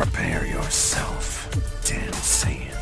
Prepare yourself, Dan Saiyan.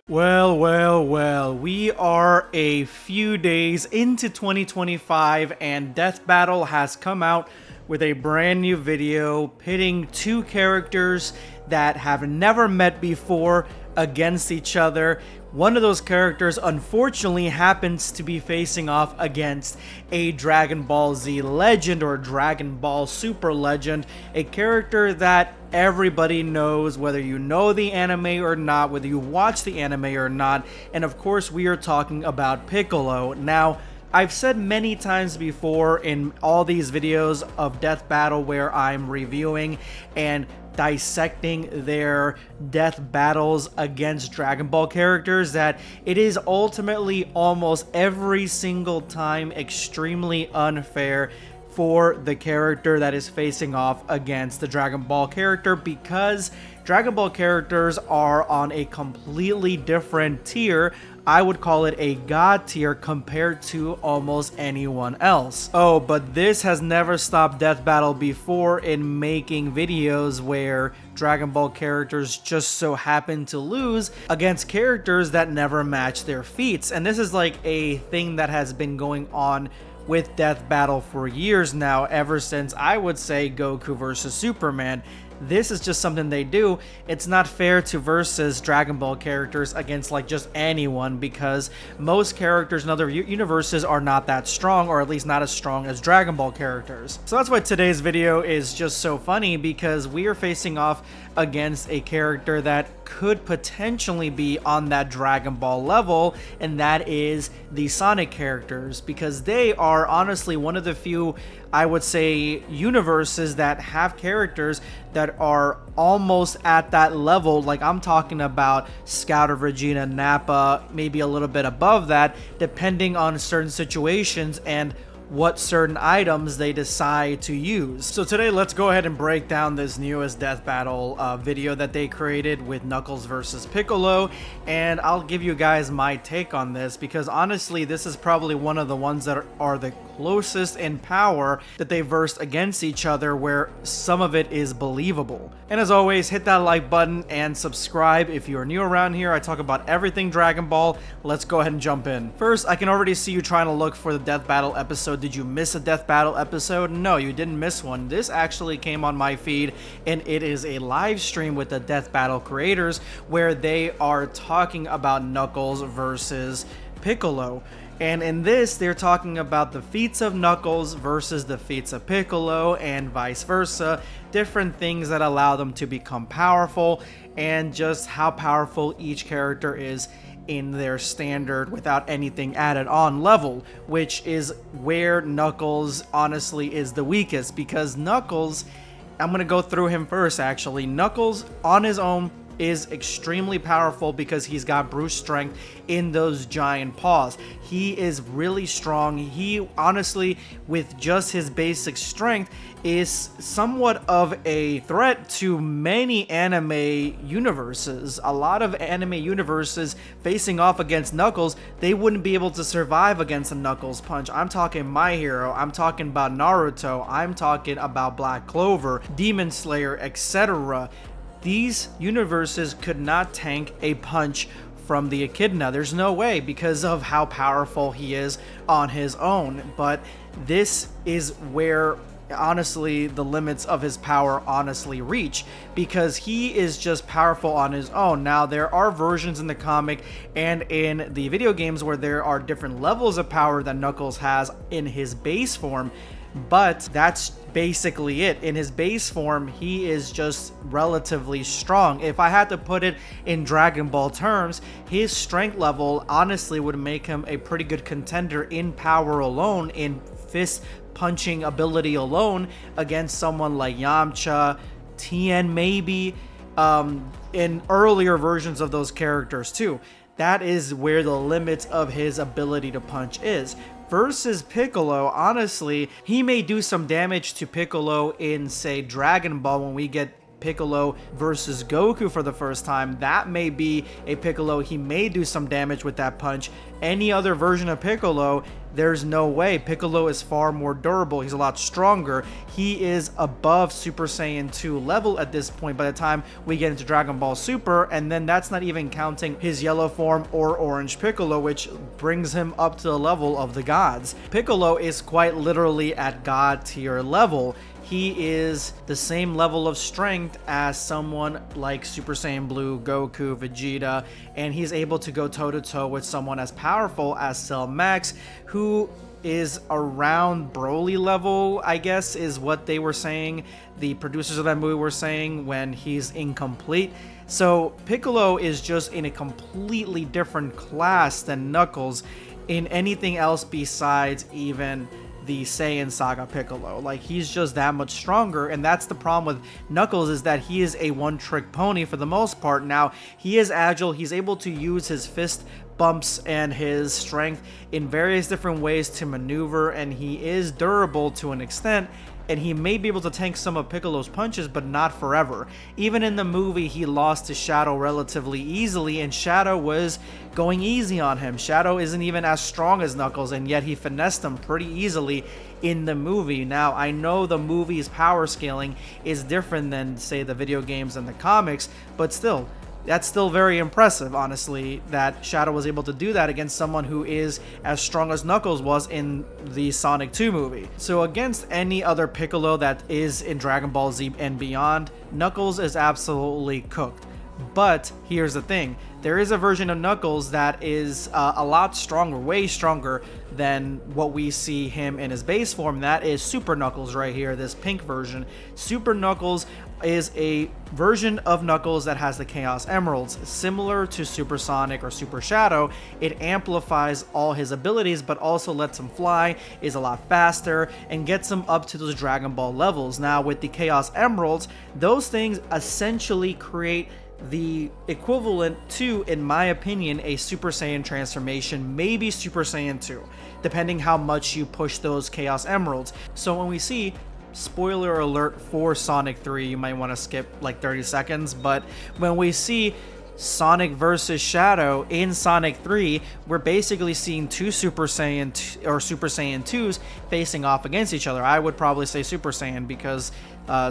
Well, we are a few days into 2025 and Death Battle has come out with a brand new video pitting two characters that have never met before against each other. One of those characters unfortunately happens to be facing off against a Dragon Ball Z legend or Dragon Ball Super legend, a character that everybody knows, whether you know the anime or not, whether you watch the anime or not, and of course we are talking about Piccolo. Now, I've said many times before in all these videos of Death Battle where I'm reviewing and dissecting their death battles against Dragon Ball characters that it is ultimately almost every single time extremely unfair for the character that is facing off against the Dragon Ball character, because Dragon Ball characters are on a completely different tier. I would call it a god tier compared to almost anyone else. Oh, but this has never stopped Death Battle before in making videos where Dragon Ball characters just so happen to lose against characters that never match their feats. And this is like a thing that has been going on with Death Battle for years now, ever since I would say Goku versus Superman. This is just something they do. It's not fair to versus Dragon Ball characters against like just anyone, because most characters in other universes are not that strong, or at least not as strong as Dragon Ball characters. So that's why today's video is just so funny, because we are facing off against a character that could potentially be on that Dragon Ball level, and that is the Sonic characters, because they are honestly one of the few, I would say, universes that have characters that are almost at that level. Like, I'm talking about Scouter, Vegeta, Nappa, maybe a little bit above that, depending on certain situations and what certain items they decide to use. So today, let's go ahead and break down this newest Death Battle video that they created with Knuckles versus Piccolo, and I'll give you guys my take on this, because honestly, this is probably one of the ones that are the closest in power that they versed against each other, where some of it is believable. And as always, hit that like button and subscribe if you're new around here. I talk about everything Dragon Ball. Let's go ahead and jump in. First, I can already see you trying to look for the Death Battle episode. Did you miss a Death Battle episode? No, you didn't miss one. This actually came on my feed, and it is a live stream with the Death Battle creators where they are talking about Knuckles versus Piccolo. And in this, they're talking about the feats of Knuckles versus the feats of Piccolo, and vice versa. Different things that allow them to become powerful, and just how powerful each character is in their standard without anything added on level, which is where Knuckles honestly is the weakest, because Knuckles, I'm going to go through him first actually. Knuckles on his own is extremely powerful because he's got brute strength in those giant paws. He is really strong. He honestly, with just his basic strength, is somewhat of a threat to many anime universes. A lot of anime universes facing off against Knuckles, they wouldn't be able to survive against a Knuckles punch. I'm talking My Hero, I'm talking about Naruto, I'm talking about Black Clover, Demon Slayer, etc. These universes could not tank a punch from the Echidna. There's no way, because of how powerful he is on his own. But this is where honestly the limits of his power honestly reach, because he is just powerful on his own. Now, there are versions in the comic and in the video games where there are different levels of power that Knuckles has in his base form, but that's basically it. In his base form, he is just relatively strong. If I had to put it in Dragon Ball terms, his strength level honestly would make him a pretty good contender in power alone, in fist punching ability alone, against someone like Yamcha, Tien maybe, in earlier versions of those characters too. That is where the limits of his ability to punch is. Versus Piccolo, honestly, he may do some damage to Piccolo in, say, Dragon Ball when we get Piccolo versus Goku for the first time, that may be a Piccolo. He may do some damage with that punch. Any other version of Piccolo, there's no way. Piccolo is far more durable. He's a lot stronger. He is above Super Saiyan 2 level at this point by the time we get into Dragon Ball Super, and then that's not even counting his yellow form or orange Piccolo, which brings him up to the level of the gods. Piccolo is quite literally at god tier level. He is the same level of strength as someone like Super Saiyan Blue, Goku, Vegeta, and he's able to go toe-to-toe with someone as powerful as Cell Max, who is around Broly level, I guess, is what they were saying. The producers of that movie were saying when he's incomplete. So Piccolo is just in a completely different class than Knuckles in anything else besides even the Saiyan Saga Piccolo. Like, he's just that much stronger, and that's the problem with Knuckles, is that he is a one-trick pony for the most part. Now, he is agile, he's able to use his fist bumps and his strength in various different ways to maneuver, and he is durable to an extent, and he may be able to tank some of Piccolo's punches, but not forever. Even in the movie, he lost to Shadow relatively easily, and Shadow was going easy on him. Shadow isn't even as strong as Knuckles, and yet he finessed him pretty easily in the movie. Now, I know the movie's power scaling is different than, say, the video games and the comics, but still, that's still very impressive, honestly, that Shadow was able to do that against someone who is as strong as Knuckles was in the Sonic 2 movie. So against any other Piccolo that is in Dragon Ball Z and beyond, Knuckles is absolutely cooked. But here's the thing, there is a version of Knuckles that is a lot stronger, way stronger than what we see him in his base form. That is Super Knuckles right here, this pink version. Super Knuckles is a version of Knuckles that has the Chaos Emeralds. Similar to Super Sonic or Super Shadow, it amplifies all his abilities, but also lets him fly, is a lot faster, and gets him up to those Dragon Ball levels. Now, with the Chaos Emeralds, those things essentially create the equivalent to, in my opinion, a Super Saiyan transformation, maybe Super Saiyan 2, depending how much you push those Chaos Emeralds. So when we see, spoiler alert for Sonic 3, you might want to skip like 30 seconds, but when we see Sonic versus Shadow in Sonic 3, we're basically seeing two Super Saiyan or Super Saiyan 2s facing off against each other. I would probably say Super Saiyan because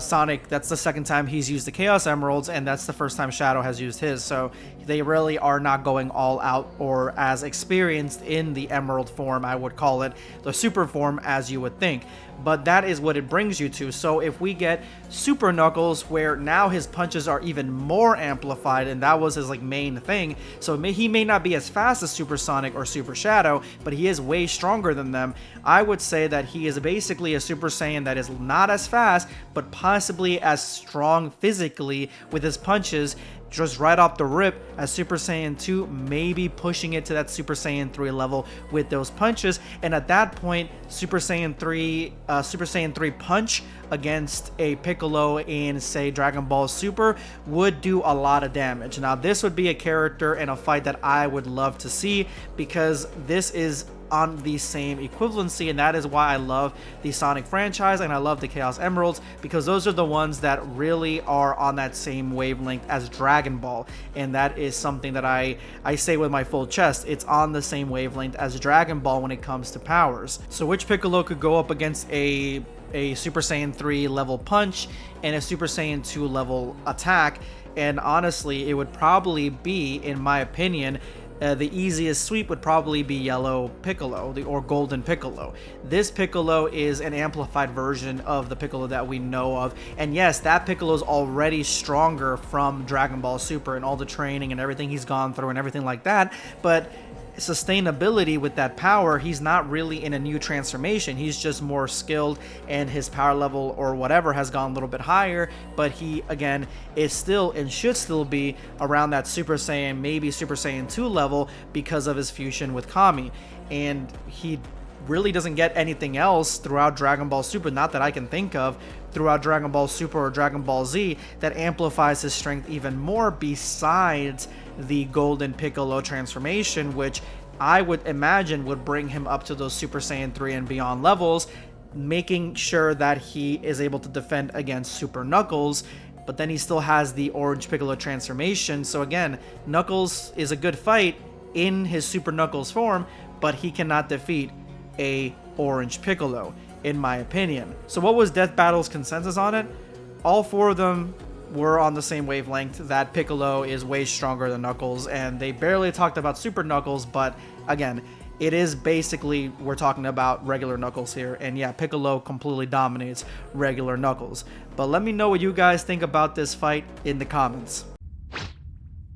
Sonic, that's the second time he's used the Chaos Emeralds, and that's the first time Shadow has used his, so they really are not going all out or as experienced in the Emerald form, I would call it, the Super form, as you would think. But that is what it brings you to. So if we get Super Knuckles, where now his punches are even more amplified, and that was his like main thing, so he may not be as fast as Super Sonic or Super Shadow, but he is way stronger than them. I would say that he is basically a Super Saiyan that is not as fast, but possibly as strong physically with his punches, just right off the rip as Super Saiyan 2, maybe pushing it to that Super Saiyan 3 level with those punches. And at that point, Super Saiyan 3 punch against a Piccolo in, say, Dragon Ball Super would do a lot of damage. Now, this would be a character in a fight that I would love to see, because this is on the same equivalency, and that is why I love the Sonic franchise and I love the Chaos Emeralds, because those are the ones that really are on that same wavelength as Dragon Ball, and that is something that I say with my full chest. It's on the same wavelength as Dragon Ball when it comes to powers. So which Piccolo could go up against a Super Saiyan 3 level punch and a Super Saiyan 2 level attack? And honestly, it would probably be, in my opinion, the easiest sweep would probably be Yellow Piccolo, or Golden Piccolo. This Piccolo is an amplified version of the Piccolo that we know of, and yes, that Piccolo is already stronger from Dragon Ball Super and all the training and everything he's gone through and everything like that, but sustainability with that power, he's not really in a new transformation. He's just more skilled, and his power level or whatever has gone a little bit higher, but he again is still and should still be around that Super Saiyan, maybe Super Saiyan 2 level, because of his fusion with Kami. And he really doesn't get anything else throughout Dragon Ball Super, not that I can think of, throughout Dragon Ball Super or Dragon Ball Z, that amplifies his strength even more besides the Golden Piccolo transformation, which I would imagine would bring him up to those Super Saiyan 3 and beyond levels, making sure that he is able to defend against Super Knuckles but then he still has the Orange Piccolo transformation. So again, Knuckles is a good fight in his Super Knuckles form, but he cannot defeat a Orange Piccolo, in my opinion. So what was Death Battle's consensus on it? All four of them were on the same wavelength that Piccolo is way stronger than Knuckles, and they barely talked about Super Knuckles, but again, it is basically, we're talking about regular Knuckles here, and yeah, Piccolo completely dominates regular Knuckles. But let me know what you guys think about this fight in the comments.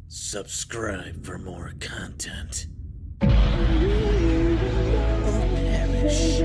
Subscribe for more content. Or perish.